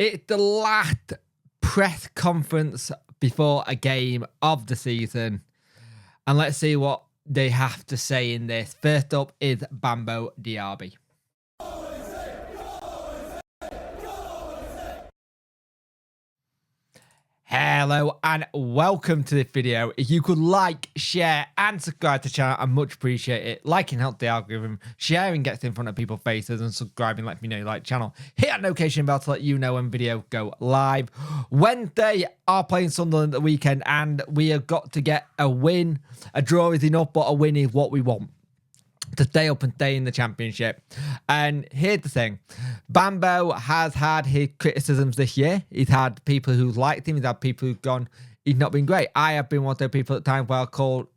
It's the last press conference before a game of the season. And let's see what they have to say in this. First up is Bambo Diaby. Hello and welcome to this video. If you could like, share and subscribe to the channel, I much appreciate it. Liking helps the algorithm, sharing gets in front of people's faces, and subscribing lets me know you like the channel. Hit that notification bell to let you know when videos go live. Wednesday are playing Sunderland at the weekend and we have got to get a win. A draw is enough, but a win is what we want to stay up and stay in the championship. And here's the thing. Bambo has had his criticisms this year. He's had people who liked him. He's had people who've gone, he's not been great. I have been one of those people at times where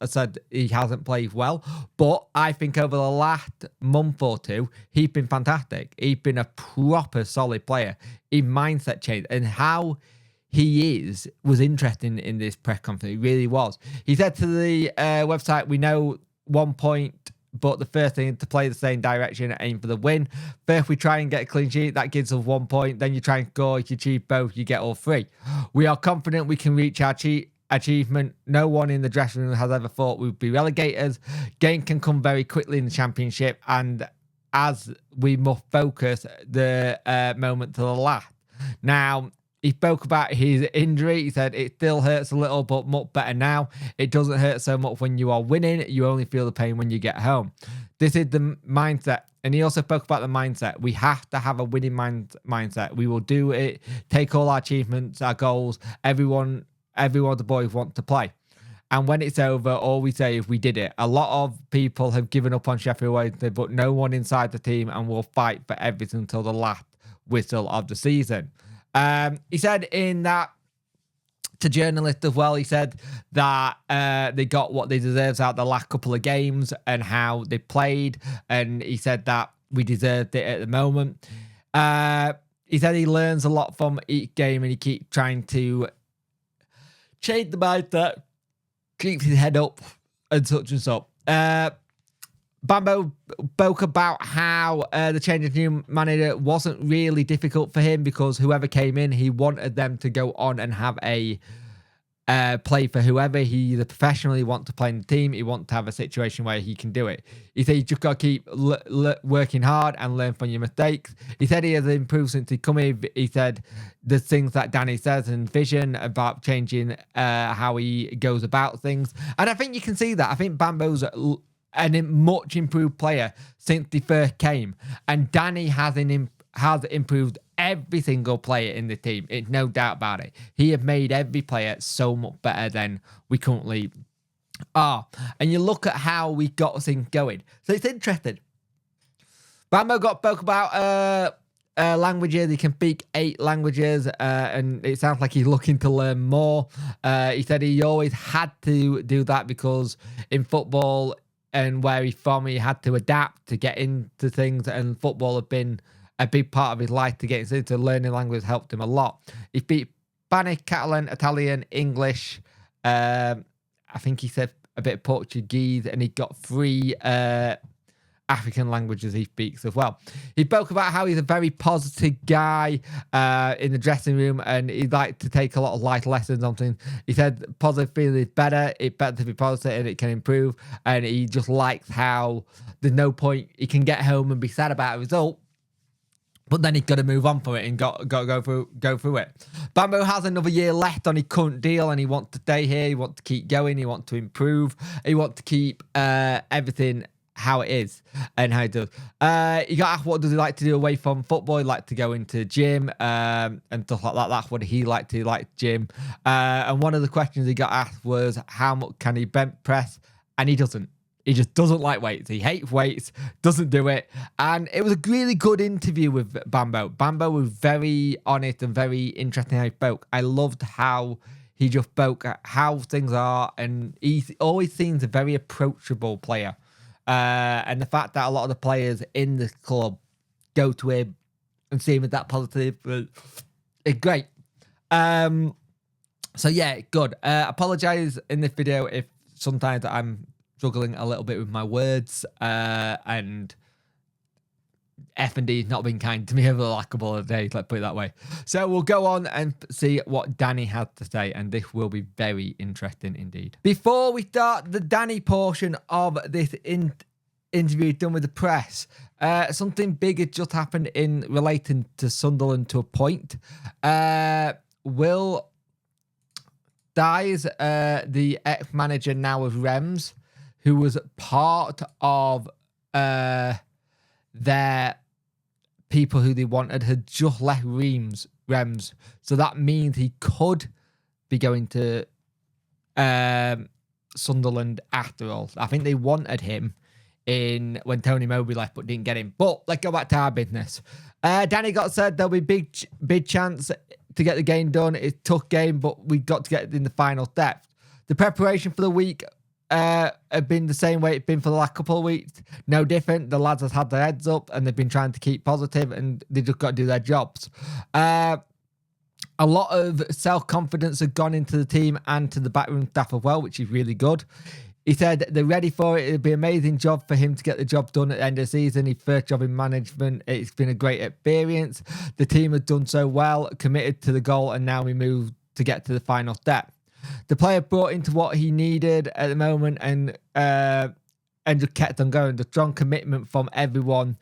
I said he hasn't played well. But I think over the last month or two, he's been fantastic. He's been a proper solid player. His mindset changed. And how he was interesting in this press conference. He really was. He said to the website, we know 1 point, but the first thing is to play the same direction and aim for the win. First, we try and get a clean sheet. That gives us 1 point. Then you try and score. If you achieve both, you get all three. We are confident we can reach our achievement. No one in the dressing room has ever thought we would be relegators. Game can come very quickly in the championship, and as we must focus the moment to the last. Now, he spoke about his injury. He said it still hurts a little, but much better now. It doesn't hurt so much when you are winning. You only feel the pain when you get home. This is the mindset. And he also spoke about the mindset. We have to have a winning mindset. We will do it, take all our achievements, our goals. Everyone the boys want to play. And when it's over, all we say is we did it. A lot of people have given up on Sheffield Wednesday, but no one inside the team, and will fight for everything until the last whistle of the season. He said in that to journalists as well, he said that they got what they deserved out the last couple of games and how they played. And he said that we deserved it at the moment. He said he learns a lot from each game and he keeps trying to change the mindset, keeps his head up and such and so. Bambo spoke about how the change of new manager wasn't really difficult for him because whoever came in, he wanted them to go on and have a play for whoever. He either professionally want to play in the team, he wants to have a situation where he can do it. He said you just got to keep working hard and learn from your mistakes. He said he has improved since he come in. He said the things that Danny says and vision about changing how he goes about things. And I think you can see that. I think Bambo's a much improved player since he first came, and Danny has improved every single player in the team. It's no doubt about it. He has made every player so much better than we currently are. And you look at how we got things going. So it's interesting. Bambo spoke about languages. He can speak 8 languages, and it sounds like he's looking to learn more. He said he always had to do that because in football, and where he's from, he had to adapt to get into things, and football had been a big part of his life to get into. Learning language helped him a lot. He speaks Spanish, Catalan, Italian, English. I think he said a bit of Portuguese, and he got 3 African languages he speaks as well. He spoke about how he's a very positive guy in the dressing room, and he'd like to take a lot of life lessons on things. He said positive feeling is better. It's better to be positive and it can improve. And he just likes how there's no point. He can get home and be sad about a result, but then he's got to move on from it and got to go through it. Bambo has another year left on his current deal, and he wants to stay here. He wants to keep going. He wants to improve. He wants to keep everything how it is and how he does. He got asked what does he like to do away from football. He liked to go into gym and stuff like that. That's what he liked to do, like gym. And one of the questions he got asked was how much can he bench press, and he doesn't. He just doesn't like weights. He hates weights, doesn't do it. And it was a really good interview with Bambo. Bambo was very honest and very interesting how he spoke. I loved how he just spoke how things are, and he always seems a very approachable player. And the fact that a lot of the players in the club go to him and see him as that positive is great. So yeah, good. Apologize in this video if sometimes I'm struggling a little bit with my words, and F&D has not been kind to me over the last couple of days, let's put it that way. So we'll go on and see what Danny had to say, and this will be very interesting indeed. Before we start the Danny portion of this interview done with the press, something big had just happened in relating to Sunderland to a point. Will Dyes, the ex-manager now of Rems, who was part of their people who they wanted, had just left Rems. So that means he could be going to Sunderland after all. I think they wanted him when Tony Mowbray left, but didn't get him. But let's go back to our business. Danny got said there'll be big chance to get the game done. It's a tough game, but we got to get it in the final depth. The preparation for the week have been the same way it's been for the last couple of weeks. No different. The lads have had their heads up and they've been trying to keep positive, and they just got to do their jobs. A lot of self-confidence had gone into the team and to the backroom staff as well, which is really good. He said they're ready for it. It'll be an amazing job for him to get the job done at the end of the season. His first job in management. It's been a great experience. The team has done so well, committed to the goal, and now we move to get to the final step. The player brought into what he needed at the moment and just kept on going. The strong commitment from everyone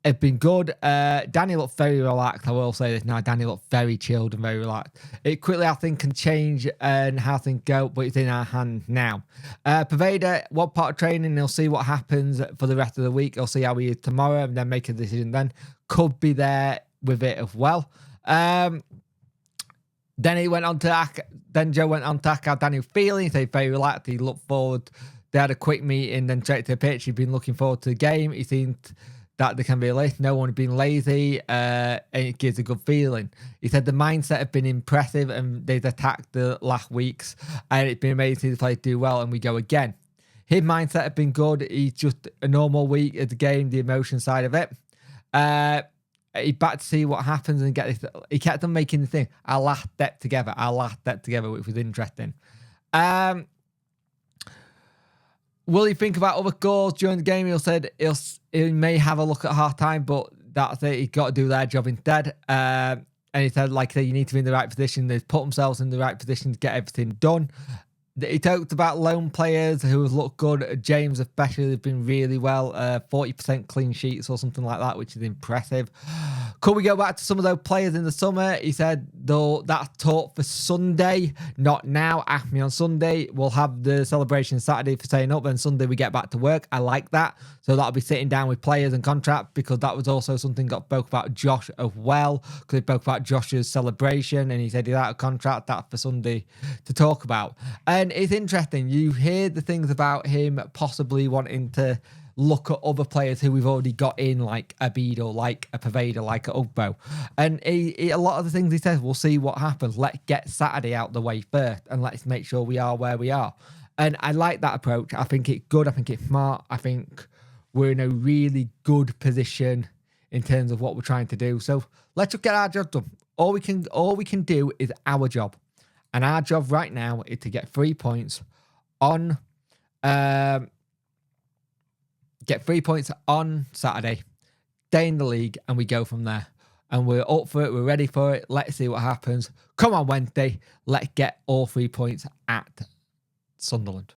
has been good. Danny looked very relaxed. I will say this now. Danny looked very chilled and very relaxed. It quickly, I think, can change and how things go, but it's in our hands now. Paveda, one part of training, he'll see what happens for the rest of the week. He'll see how he is tomorrow and then make a decision then. Could be there with it as well. Then he went on to then Joe went on to ask how Danny was feeling. He said very relaxed. He looked forward. They had a quick meeting, then straight to the pitch. He'd been looking forward to the game. He seemed that there can be a list. No one had been lazy, and it gives a good feeling. He said the mindset had been impressive, and they'd attacked the last weeks, and it's been amazing to see the players do well, and we go again. His mindset had been good. He's just a normal week at the game, the emotion side of it. He back to see what happens and get this. He kept on making the thing, our last step together, which was interesting. Will he think about other goals during the game? He may have a look at half time, but that's it. He's got to do their job instead. And he said, like I say, you need to be in the right position. They've put themselves in the right position to get everything done. He talked about lone players who have looked good. James especially has been really well. 40% clean sheets or something like that, which is impressive. Could we go back to some of those players in the summer? He said, though, that's taught for Sunday, not now. Ask me on Sunday. We'll have the celebration Saturday for staying up, and Sunday we get back to work. I like that. So that'll be sitting down with players and contract, because that was also something got spoke about Josh as well, because they spoke about Josh's celebration, and he said he's out of contract. That's for Sunday to talk about. And it's interesting. You hear the things about him possibly wanting to look at other players who we've already got in, like a Beadle, like a Paveda, like a Ugbo. And a lot of the things he says, we'll see what happens. Let's get Saturday out the way first, and let's make sure we are where we are. And I like that approach. I think it's good. I think it's smart. I think we're in a really good position in terms of what we're trying to do. So let's just get our job done. All we can do is our job. And our job right now is to get 3 points on Saturday, stay in the league, and we go from there. And we're up for it. We're ready for it. Let's see what happens. Come on Wednesday. Let's get all 3 points at Sunderland.